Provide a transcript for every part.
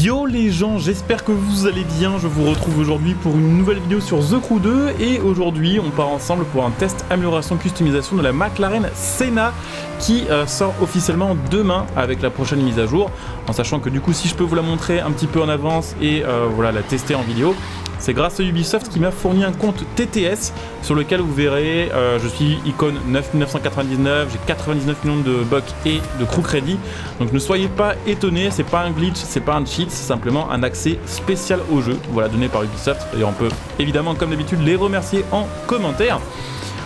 Yo les gens, j'espère que vous allez bien, je vous retrouve aujourd'hui pour une nouvelle vidéo sur The Crew 2 et aujourd'hui on part ensemble pour un test amélioration customisation de la McLaren Senna qui sort officiellement demain avec la prochaine mise à jour, en sachant que du coup si je peux vous la montrer un petit peu en avance et voilà, la tester en vidéo, c'est grâce à Ubisoft qui m'a fourni un compte TTS sur lequel vous verrez, je suis icône 9999, j'ai 99 millions de bucks et de crew crédit. Donc ne soyez pas étonnés, c'est pas un glitch, c'est pas un cheat, c'est simplement un accès spécial au jeu, voilà, donné par Ubisoft. D'ailleurs on peut évidemment comme d'habitude les remercier en commentaire.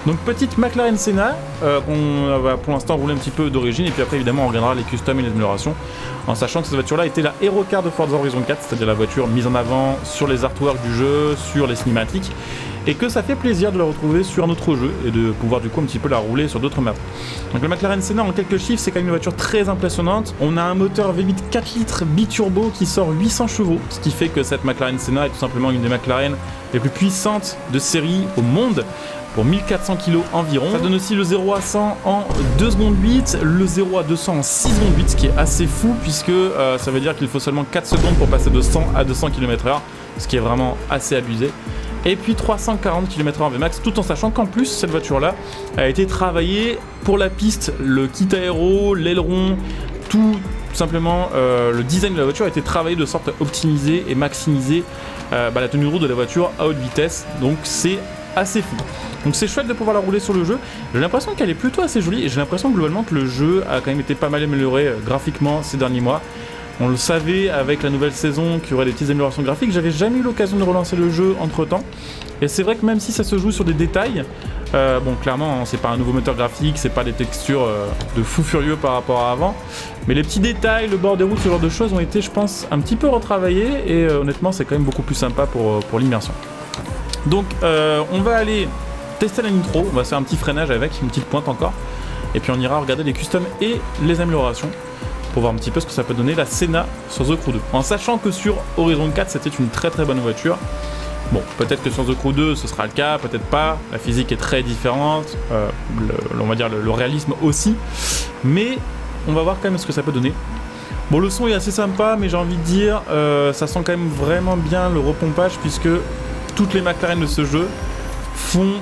Donc petite McLaren Senna qu'on va pour l'instant rouler un petit peu d'origine et puis après évidemment on regardera les customs et les améliorations, en sachant que cette voiture là était la Hero Car de Forza Horizon 4, c'est-à-dire la voiture mise en avant sur les artworks du jeu, sur les cinématiques, et que ça fait plaisir de la retrouver sur un autre jeu et de pouvoir du coup un petit peu la rouler sur d'autres maps. Donc la McLaren Senna en quelques chiffres, c'est quand même une voiture très impressionnante. On a un moteur V8 4 litres biturbo qui sort 800 chevaux, ce qui fait que cette McLaren Senna est tout simplement une des McLaren les plus puissantes de série au monde, pour 1400 kg environ. Ça donne aussi le 0 à 100 en 2 secondes 8, le 0 à 200 en 6 secondes 8, ce qui est assez fou puisque ça veut dire qu'il faut seulement 4 secondes pour passer de 100 à 200 km/h, ce qui est vraiment assez abusé. Et puis 340 km/h en VMAX, tout en sachant qu'en plus cette voiture là a été travaillée pour la piste, le kit aéro, l'aileron, tout simplement le design de la voiture a été travaillé de sorte à optimiser et maximiser la tenue de route de la voiture à haute vitesse, donc c'est assez fou. Donc c'est chouette de pouvoir la rouler sur le jeu. J'ai l'impression qu'elle est plutôt assez jolie et j'ai l'impression globalement que le jeu a quand même été pas mal amélioré graphiquement ces derniers mois. On le savait avec la nouvelle saison qu'il y aurait des petites améliorations graphiques. J'avais jamais eu l'occasion de relancer le jeu entre temps. Et c'est vrai que même si ça se joue sur des détails, bon clairement c'est pas un nouveau moteur graphique, c'est pas des textures de fou furieux par rapport à avant. Mais les petits détails, le bord des routes, ce genre de choses ont été je pense un petit peu retravaillés et honnêtement c'est quand même beaucoup plus sympa pour l'immersion. Donc on va aller tester la nitro, on va faire un petit freinage avec, une petite pointe encore, et puis on ira regarder les customs et les améliorations pour voir un petit peu ce que ça peut donner la Senna sur The Crew 2. En sachant que sur Horizon 4 c'était une très très bonne voiture. Bon, peut-être que sur The Crew 2 ce sera le cas, peut-être pas, la physique est très différente, on va dire le réalisme aussi, mais on va voir quand même ce que ça peut donner. Bon, le son est assez sympa, mais j'ai envie de dire, ça sent quand même vraiment bien le repompage puisque toutes les McLaren de ce jeu font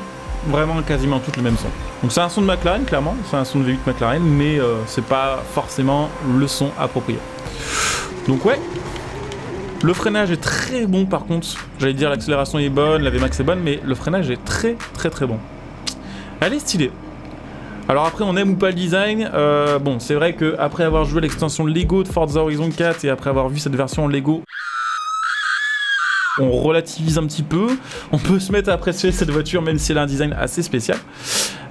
vraiment quasiment toutes le même son. Donc c'est un son de McLaren clairement, c'est un son de V8 McLaren, mais c'est pas forcément le son approprié. Donc ouais, le freinage est très bon par contre, j'allais dire l'accélération est bonne, la VMAX est bonne, mais le freinage est très très très bon. Elle est stylée. Alors après on aime ou pas le design, bon c'est vrai que après avoir joué l'extension Lego de Forza Horizon 4 et après avoir vu cette version Lego, on relativise un petit peu, on peut se mettre à apprécier cette voiture même si elle a un design assez spécial.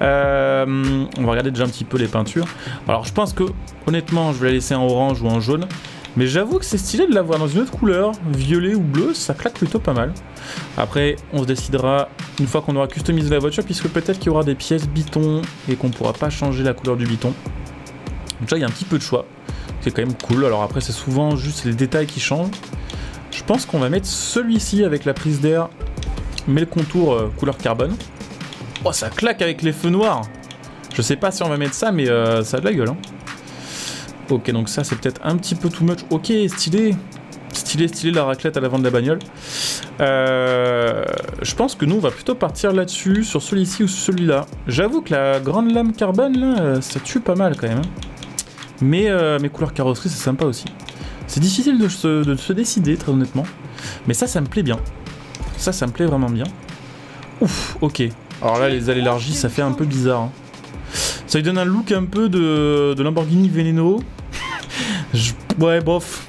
On va regarder déjà un petit peu les peintures. Alors je pense que honnêtement je vais la laisser en orange ou en jaune, mais j'avoue que c'est stylé de la voir dans une autre couleur, violet ou bleu, ça claque plutôt pas mal. Après on se décidera une fois qu'on aura customisé la voiture, puisque peut-être qu'il y aura des pièces biton et qu'on pourra pas changer la couleur du biton. Donc là il y a un petit peu de choix, c'est quand même cool. Alors après c'est souvent juste les détails qui changent. Je pense qu'on va mettre celui-ci avec la prise d'air, mais le contour couleur carbone. Oh, ça claque avec les feux noirs. Je sais pas si on va mettre ça, mais ça a de la gueule. Hein. Ok, donc ça c'est peut-être un petit peu too much. Ok, stylé. Stylé la raclette à l'avant de la bagnole. Je pense que nous on va plutôt partir là-dessus, sur celui-ci ou celui-là. J'avoue que la grande lame carbone là, ça tue pas mal quand même. Mais couleur carrosserie c'est sympa aussi. C'est difficile de se décider, très honnêtement. Mais ça me plaît bien. Ça me plaît vraiment bien. Ouf, ok. Alors là, les ailes élargies, ça fait un peu bizarre. Hein. Ça lui donne un look un peu de Lamborghini Veneno. Ouais, bof.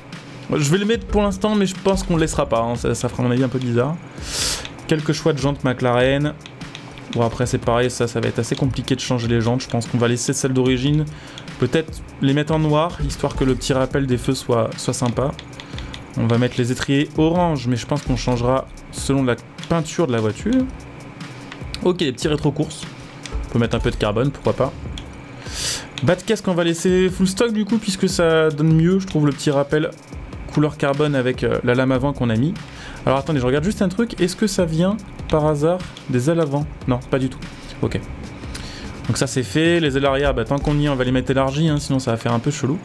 Je vais le mettre pour l'instant, mais je pense qu'on le laissera pas. Hein. Ça fera à mon avis un peu bizarre. Quelques choix de jantes McLaren. Bon, après, c'est pareil, ça va être assez compliqué de changer les jantes. Je pense qu'on va laisser celles d'origine. Peut-être les mettre en noir, histoire que le petit rappel des feux soit sympa. On va mettre les étriers orange, mais je pense qu'on changera selon la peinture de la voiture. Ok, les petits rétro-courses. On peut mettre un peu de carbone, pourquoi pas. Bas de casque, on va laisser full stock du coup, puisque ça donne mieux, je trouve, le petit rappel couleur carbone avec la lame avant qu'on a mis. Alors attendez, je regarde juste un truc. Est-ce que ça vient par hasard des ailes avant? Non, pas du tout. Ok. Donc ça c'est fait, les ailes arrière, tant qu'on y est on va les mettre élargies, hein, sinon ça va faire un peu chelou.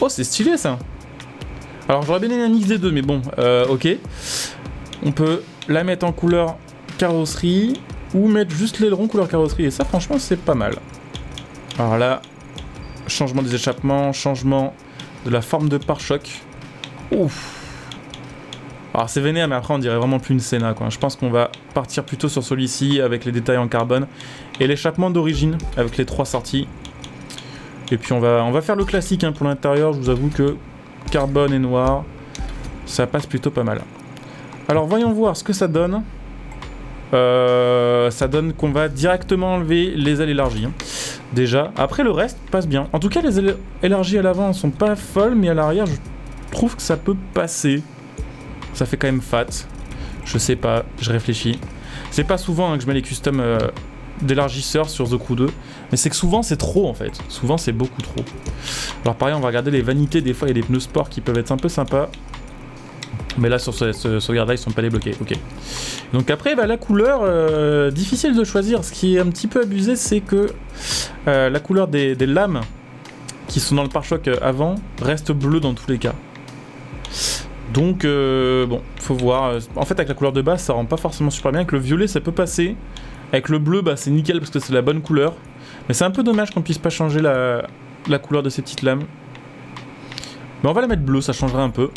Oh c'est stylé ça. Alors j'aurais bien aimé un mix des deux, mais bon, ok. On peut la mettre en couleur carrosserie ou mettre juste l'aileron couleur carrosserie, et ça franchement c'est pas mal. Alors là, changement des échappements, changement de la forme de pare-choc. Ouf. Alors c'est vénère, mais après on dirait vraiment plus une Senna, quoi. Je pense qu'on va partir plutôt sur celui-ci avec les détails en carbone et l'échappement d'origine avec les 3 sorties. Et puis on va faire le classique hein, pour l'intérieur. Je vous avoue que carbone et noir, ça passe plutôt pas mal. Alors voyons voir ce que ça donne. Ça donne qu'on va directement enlever les ailes élargies. Hein. Déjà, après le reste passe bien. En tout cas les ailes élargies à l'avant sont pas folles, mais à l'arrière je trouve que ça peut passer. Ça fait quand même fat. Je sais pas, je réfléchis. C'est pas souvent hein, que je mets les customs d'élargisseurs sur The Crew 2. Mais c'est que souvent c'est trop en fait. Souvent c'est beaucoup trop. Alors pareil, on va regarder les vanités. Des fois il y a des pneus sport qui peuvent être un peu sympas. Mais là sur ce sauvegarde-là ils sont pas débloqués. Ok. Donc après bah, la couleur, difficile de choisir. Ce qui est un petit peu abusé c'est que la couleur des lames qui sont dans le pare-choc avant reste bleue dans tous les cas. Donc bon, faut voir. En fait avec la couleur de base ça rend pas forcément super bien. Avec le violet ça peut passer. Avec le bleu bah c'est nickel parce que c'est la bonne couleur. Mais c'est un peu dommage qu'on puisse pas changer la couleur de ces petites lames. Mais on va la mettre bleue, ça changerait un peu.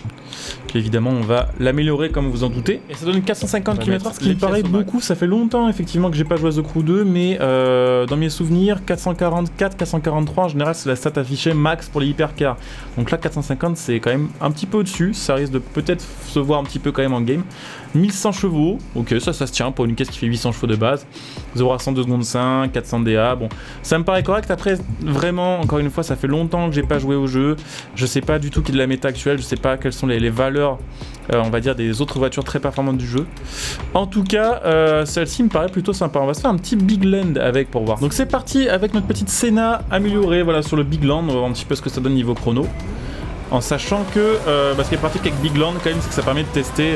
Puis évidemment on va l'améliorer comme vous en doutez. Et ça donne 450 km/h, ce qui me paraît beaucoup. Ça fait longtemps effectivement que j'ai pas joué à The Crew 2, mais dans mes souvenirs 444, 443 en général c'est la stat affichée max pour les hypercars. Donc là 450 c'est quand même un petit peu au-dessus, ça risque de peut-être se voir un petit peu quand même en game. 1100 chevaux, ok ça se tient pour une caisse qui fait 800 chevaux de base. 0 à 100 2 secondes 5, 400 DA, bon ça me paraît correct. Après vraiment encore une fois ça fait longtemps que j'ai pas joué au jeu, je sais pas du tout qui est de la méta actuelle, je sais pas quelles sont les valeurs on va dire des autres voitures très performantes du jeu. En tout cas celle-ci me paraît plutôt sympa. On va se faire un petit Big Land avec pour voir. Donc c'est parti avec notre petite Senna améliorée, voilà sur le Big Land. On va voir un petit peu ce que ça donne niveau chrono. En sachant que ce qui est pratique avec Big Land quand même, c'est que ça permet de tester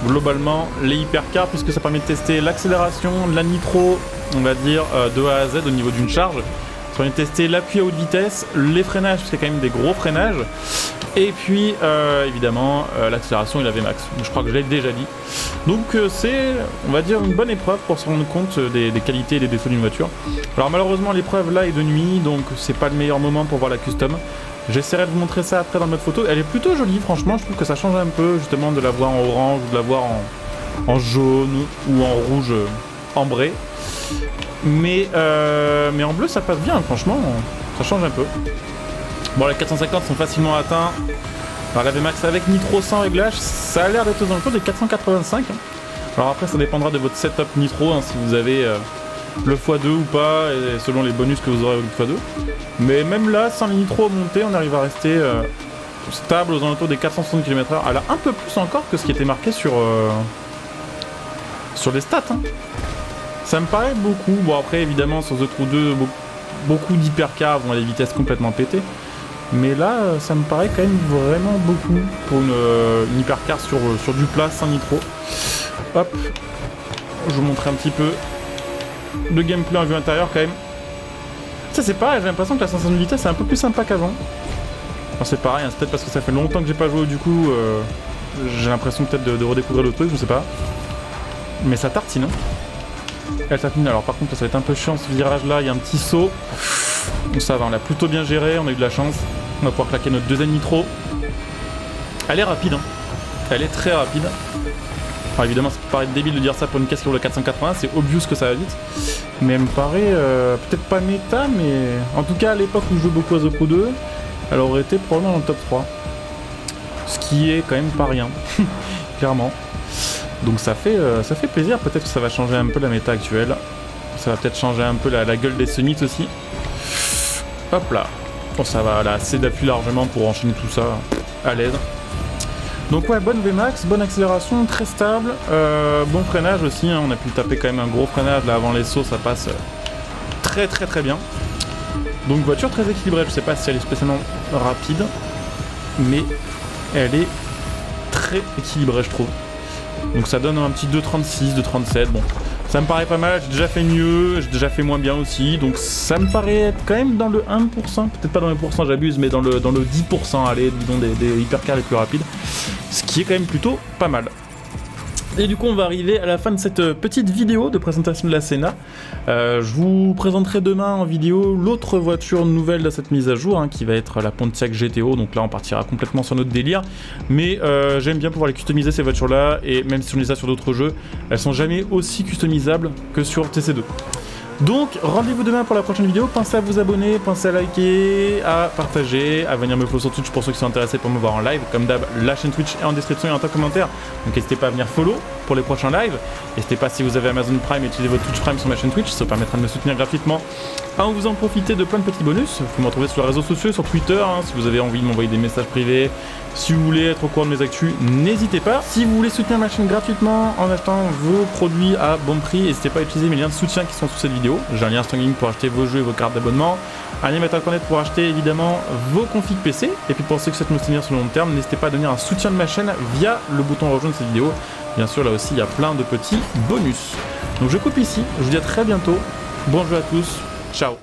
globalement les hypercars, puisque ça permet de tester l'accélération, la nitro, on va dire de A à Z au niveau d'une charge. Ça permet de tester l'appui à haute vitesse, les freinages, parce qu'il y a quand même des gros freinages, et puis évidemment l'accélération et la VMAX. Je crois que je l'ai déjà dit. Donc c'est, on va dire, une bonne épreuve pour se rendre compte des qualités et des défauts d'une voiture. Alors malheureusement l'épreuve là est de nuit, donc c'est pas le meilleur moment pour voir la custom. J'essaierai de vous montrer ça après dans le mode photo. Elle est plutôt jolie, franchement. Je trouve que ça change un peu, justement, de la voir en orange ou de la voir en jaune ou en rouge ambré. Mais en bleu, ça passe bien, franchement. Ça change un peu. Bon, les 450 sont facilement atteints. Alors, la VMAX avec nitro sans réglage, ça a l'air d'être aux alentours des 485. Hein. Alors après, ça dépendra de votre setup nitro, hein, si vous avez le x2 ou pas, et selon les bonus que vous aurez avec le x2. Mais même là, sans les nitro montés, on arrive à rester stable aux alentours des 460 km/h. Elle a un peu plus encore que ce qui était marqué sur les stats. Hein. Ça me paraît beaucoup. Bon après, évidemment, sur The Crew 2, beaucoup d'hypercars vont à des vitesses complètement pétées. Mais là, ça me paraît quand même vraiment beaucoup pour une hypercar sur du plat sans nitro. Hop, je vous montre un petit peu le gameplay en vue intérieure quand même. Ça c'est pareil, j'ai l'impression que la sensation de vitesse est un peu plus sympa qu'avant. Enfin, c'est pareil, hein, c'est peut-être parce que ça fait longtemps que j'ai pas joué, du coup j'ai l'impression peut-être de redécouvrir le truc, je sais pas. Mais ça tartine. Hein. Elle tartine, alors par contre ça va être un peu chiant ce virage là, il y a un petit saut. Donc ça va, on l'a plutôt bien géré, on a eu de la chance. On va pouvoir claquer notre deuxième nitro. Elle est rapide, hein. Elle est très rapide. Alors évidemment, ça peut paraître débile de dire ça pour une caisse qui roule à 480, c'est obvious que ça va vite. Mais elle me paraît peut-être pas méta, mais en tout cas à l'époque où je joue beaucoup à The Crew 2, elle aurait été probablement dans le top 3. Ce qui est quand même pas rien, clairement. Donc ça fait plaisir, peut-être que ça va changer un peu la méta actuelle. Ça va peut-être changer un peu la gueule des Summits aussi. Hop là. Bon ça va, là, assez d'appui largement pour enchaîner tout ça à l'aise. Donc ouais, bonne VMAX, bonne accélération, très stable, bon freinage aussi, hein, on a pu taper quand même un gros freinage là avant les sauts, ça passe très bien. Donc voiture très équilibrée, je sais pas si elle est spécialement rapide, mais elle est très équilibrée je trouve. Donc ça donne un petit 2.36, 2.37, bon, Ça me paraît pas mal, j'ai déjà fait mieux, j'ai déjà fait moins bien aussi, donc ça me paraît être quand même dans le 1%, peut-être pas dans le 1%, j'abuse, mais dans le 10%, allez, disons des hypercars les plus rapides, ce qui est quand même plutôt pas mal. Et du coup on va arriver à la fin de cette petite vidéo de présentation de la Senna. Je vous présenterai demain en vidéo l'autre voiture nouvelle de cette mise à jour, qui va être la Pontiac GTO, donc là on partira complètement sur notre délire. Mais j'aime bien pouvoir les customiser ces voitures là, et même si on les a sur d'autres jeux, elles sont jamais aussi customisables que sur TC2. Donc rendez-vous demain pour la prochaine vidéo, pensez à vous abonner, pensez à liker, à partager, à venir me follow sur Twitch pour ceux qui sont intéressés pour me voir en live. Comme d'hab, la chaîne Twitch est en description et en commentaire, donc n'hésitez pas à venir follow pour les prochains lives. N'hésitez pas, si vous avez Amazon Prime, utilisez votre Twitch Prime sur ma chaîne Twitch, ça vous permettra de me soutenir gratuitement en vous en profiter de plein de petits bonus. Vous pouvez me retrouver sur les réseaux sociaux, sur Twitter, si vous avez envie de m'envoyer des messages privés, si vous voulez être au courant de mes actus, n'hésitez pas. Si vous voulez soutenir ma chaîne gratuitement en achetant vos produits à bon prix, n'hésitez pas à utiliser mes liens de soutien qui sont sous cette vidéo. J'ai un lien Stronging pour acheter vos jeux et vos cartes d'abonnement, un lien Battle.net pour acheter évidemment vos configs PC. Et puis pour ceux qui souhaitent me soutenir sur le long terme, n'hésitez pas à donner un soutien de ma chaîne via le bouton rejoindre cette vidéo. Bien sûr, là aussi il y a plein de petits bonus. Donc je coupe ici, je vous dis à très bientôt. Bonjour à tous, ciao.